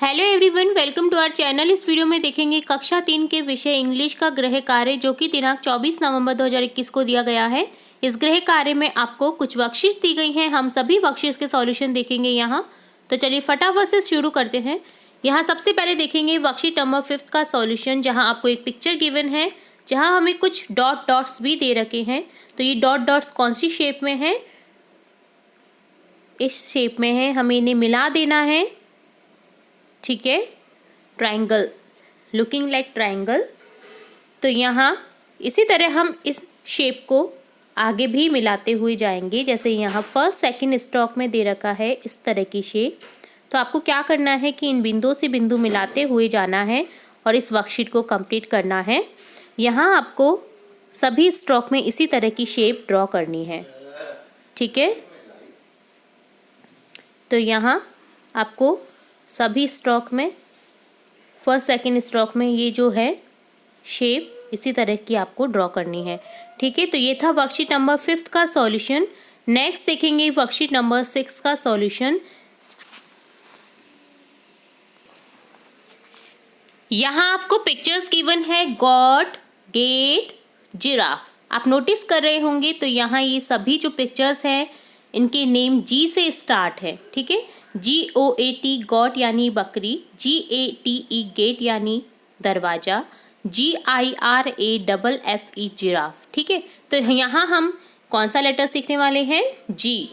Hello everyone, welcome to our channel. इस video में देखेंगे कक्षा 3 के विषय इंग्लिश का गृह कार्य जो कि दिनांक 24 नवंबर 2021 को दिया गया है। इस गृह कार्य में आपको कुछ वर्कशीट्स दी गई हैं। हम सभी वर्कशीट्स के सॉल्यूशन देखेंगे यहाँ। तो चलिए फटाफट से शुरू करते हैं। यहाँ सबसे पहले देखेंगे वर्कशीट नंबर 5 का सॉल्यूशन, जहाँ आपको एक पिक्चर गिवन है, जहाँ हमें कुछ डॉट्स भी दे रखे हैं। तो ये डॉट्स कौन सी शेप में है? इस शेप में है, हमें इन्हें मिला देना है। ठीक है, ट्रायंगल, लुकिंग लाइक ट्रायंगल। तो यहाँ इसी तरह हम इस शेप को आगे भी मिलाते हुए जाएंगे। जैसे यहाँ फर्स्ट सेकंड स्ट्रोक में दे रखा है इस तरह की शेप। तो आपको क्या करना है कि इन बिंदु से बिंदु मिलाते हुए जाना है और इस वर्कशीट को कंप्लीट करना है। यहाँ आपको सभी स्ट्रोक में इसी तरह की शेप ड्रॉ करनी है। ठीक है, तो यहाँ आपको सभी स्ट्रोक में, फर्स्ट सेकंड स्ट्रोक में ये जो है शेप इसी तरह की आपको ड्रॉ करनी है। ठीक है, तो ये था वर्कशीट नंबर 5 का सॉल्यूशन। नेक्स्ट देखेंगे वर्कशीट नंबर 6 का सॉल्यूशन। यहाँ आपको पिक्चर्स गिवन है, गॉट, गेट, जिराफ। आप नोटिस कर रहे होंगे तो यहाँ ये सभी जो पिक्चर्स हैं इनके नेम जी से स्टार्ट है। ठीक है, GOAT गॉट यानी बकरी, GATE गेट यानी दरवाजा, GIRAFFE जिराफ। ठीक है, तो यहाँ हम कौन सा लेटर सीखने वाले हैं? जी,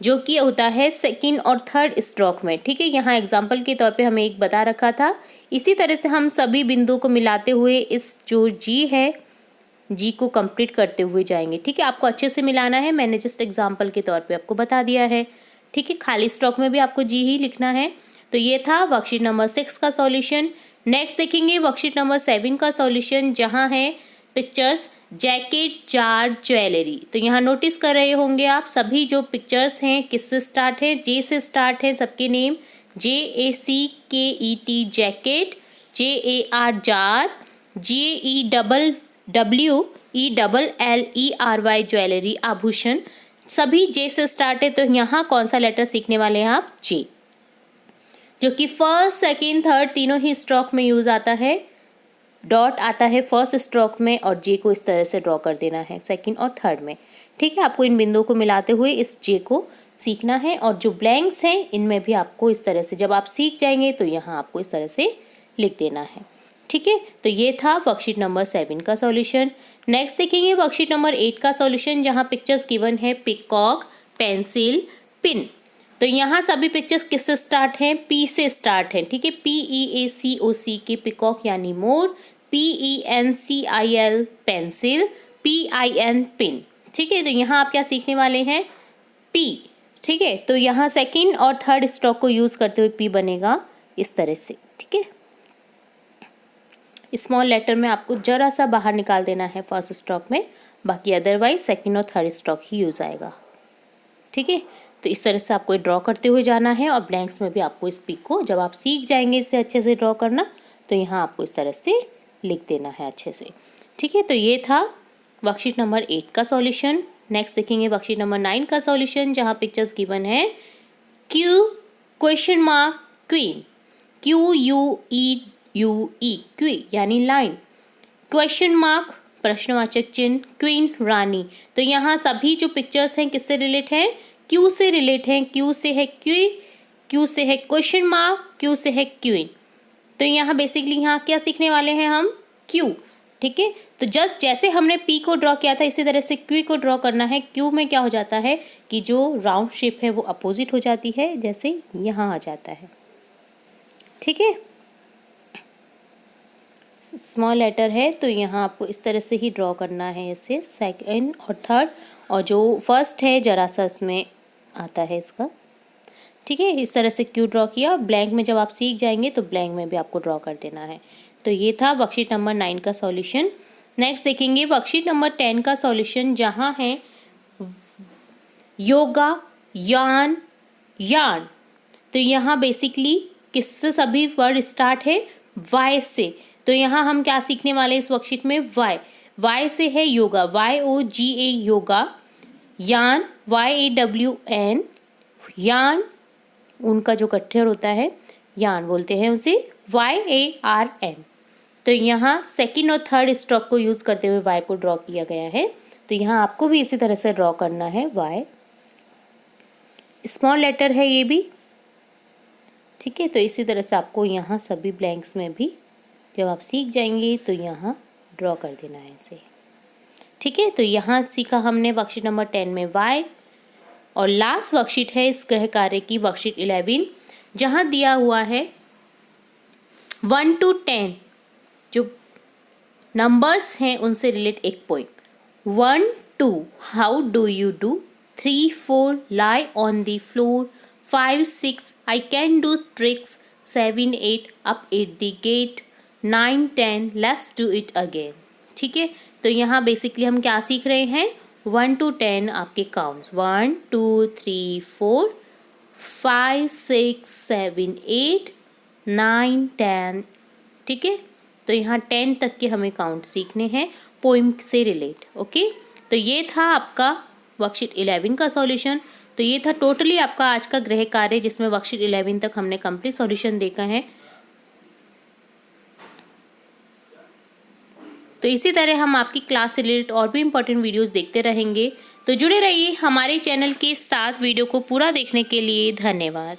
जो कि होता है सेकंड और थर्ड स्ट्रोक में। ठीक है, यहाँ एग्जाम्पल के तौर पे हमें एक बता रखा था। इसी तरह से हम सभी बिंदुओं को मिलाते हुए इस जो जी है, जी को कंप्लीट करते हुए जाएंगे। ठीक है, आपको अच्छे से मिलाना है, मैंने जस्ट एग्जाम्पल के तौर पे आपको बता दिया है। ठीक है, खाली स्ट्रोक में भी आपको जी ही लिखना है। तो ये था वर्कशीट नंबर 6 का सॉल्यूशन। नेक्स्ट देखेंगे वर्कशीट नंबर 7 का सॉल्यूशन, जहाँ है पिक्चर्स जैकेट, जार, ज्वेलरी। तो यहाँ नोटिस कर रहे होंगे आप सभी जो पिक्चर्स हैं किससे स्टार्ट है? जे से स्टार्ट है। सबके name JACKET jacket, JAR jar, JEWELLERY jewellery, आभूषण। सभी जे से स्टार्ट है। तो यहाँ कौन सा लेटर सीखने वाले हैं आप? जे, जो कि फर्स्ट सेकंड थर्ड तीनों ही स्ट्रोक में यूज आता है। डॉट आता है फर्स्ट स्ट्रोक में और जे को इस तरह से ड्रॉ कर देना है सेकंड और थर्ड में। ठीक है, आपको इन बिंदुओं को मिलाते हुए इस जे को सीखना है और जो ब्लैंक्स हैं इनमें भी आपको इस तरह से, जब आप सीख जाएंगे तो यहाँ आपको इस तरह से लिख देना है। ठीक है, तो ये था वर्कशीट नंबर 7 का सॉल्यूशन। नेक्स्ट देखेंगे वर्कशीट नंबर 8 का सॉल्यूशन, जहाँ पिक्चर्स गिवन है पिकॉक, पेंसिल, पिन। तो यहाँ सभी पिक्चर्स किससे स्टार्ट हैं? पी से स्टार्ट हैं। ठीक है, PEACOC के पिकॉक यानी मोर, PENCIL पेंसिल, PIN पिन। ठीक है, तो यहाँ आप क्या सीखने वाले हैं? पी। ठीक है, तो यहाँ सेकंड और थर्ड स्ट्रोक को यूज करते हुए पी बनेगा इस तरह से। ठीक है, स्मॉल लेटर में आपको जरा सा बाहर निकाल देना है फर्स्ट स्ट्रोक में, बाकी अदरवाइज सेकंड और थर्ड स्ट्रोक ही यूज आएगा। ठीक है, तो इस तरह से आपको ड्रॉ करते हुए जाना है और ब्लैंक्स में भी आपको इस पिक को, जब आप सीख जाएंगे इसे अच्छे से ड्रॉ करना, तो यहाँ आपको इस तरह से लिख देना है अच्छे से। ठीक है, तो ये था वर्कशीट नंबर 8 का सॉल्यूशन। नेक्स्ट देखेंगे वर्कशीट नंबर 9 का सॉल्यूशन, जहाँ पिक्चर्स गिवन है Q, question mark, queen, QUEUE क्वी यानी लाइन, क्वेश्चन मार्क प्रश्नवाचक चिन्ह, क्वीन रानी। तो यहाँ सभी जो पिक्चर्स हैं किससे रिलेट हैं? क्यू से रिलेट हैं। क्यू से है क्वी, क्यू से है क्वेश्चन मार्क, क्यू से है क्वीन। तो यहाँ बेसिकली यहाँ क्या सीखने वाले हैं हम? क्यू। ठीक है, तो जस्ट जैसे हमने पी को ड्रॉ किया था इसी तरह से क्यू को ड्रॉ करना है। क्यू में क्या हो जाता है कि जो राउंड शेप है वो अपोजिट हो जाती है, जैसे यहाँ आ जाता है। ठीक है, स्मॉल लेटर है तो यहाँ आपको इस तरह से ही ड्रॉ करना है इसे, सेकंड और थर्ड, और जो फर्स्ट है जरा सा इसमें आता है इसका। ठीक है, इस तरह से क्यू ड्रॉ किया। ब्लैंक में जब आप सीख जाएंगे तो ब्लैंक में भी आपको ड्रॉ कर देना है। तो ये था वर्कशीट नंबर 9 का सॉल्यूशन। नेक्स्ट देखेंगे वर्कशीट नंबर 10 का सॉल्यूशन, जहाँ है योगा, यान, यार्न। तो यहाँ बेसिकली किससे सभी वर्ड स्टार्ट है? वाई से। तो यहाँ हम क्या सीखने वाले हैं इस वर्कशीट में? वाई। वाई से है योगा, YOGA योगा, यान, YAWN यान, उनका जो कट्ठर होता है, यार्न बोलते हैं उसे, YARN। तो यहाँ सेकंड और थर्ड स्ट्रोक को यूज़ करते हुए Y को ड्रॉ किया गया है। तो यहाँ आपको भी इसी तरह से ड्रॉ करना है Y। स्मॉल लेटर है ये भी, ठीक है। तो इसी तरह से आपको यहाँ सभी ब्लैंक्स में भी जब आप सीख जाएंगे तो यहाँ ड्रॉ कर देना है इसे, ठीक है। तो यहाँ सीखा हमने वर्कशीट नंबर 10 में Y। और लास्ट वर्कशीट है इस गृह कार्य की, वर्कशीट 11, जहाँ दिया हुआ है 1 to 10 जो नंबर्स हैं उनसे रिलेट एक poem. 1 2 how do you do, 3 4 lie on the floor, 5 6 I can do tricks, 7 8 up at the gate, 9 10 let's do it again, ठीक है। तो यहाँ बेसिकली हम क्या सीख रहे हैं, 1 to 10 आपके काउंट्स, 1 2 3 4 5 6 7 8 9 10, ठीक है। तो यहाँ 10 तक के हमें काउंट सीखने हैं पोइम से रिलेट, ओके। तो ये था आपका वर्कशीट 11 का सॉल्यूशन। तो ये था टोटली आपका आज का गृह कार्य, जिसमें वर्कशीट 11 तक हमने कंप्लीट सॉल्यूशन देखा है। तो इसी तरह हम आपकी क्लास से रिलेटेड और भी इंपॉर्टेंट वीडियोस देखते रहेंगे। तो जुड़े रहिए हमारे चैनल के साथ। वीडियो को पूरा देखने के लिए धन्यवाद।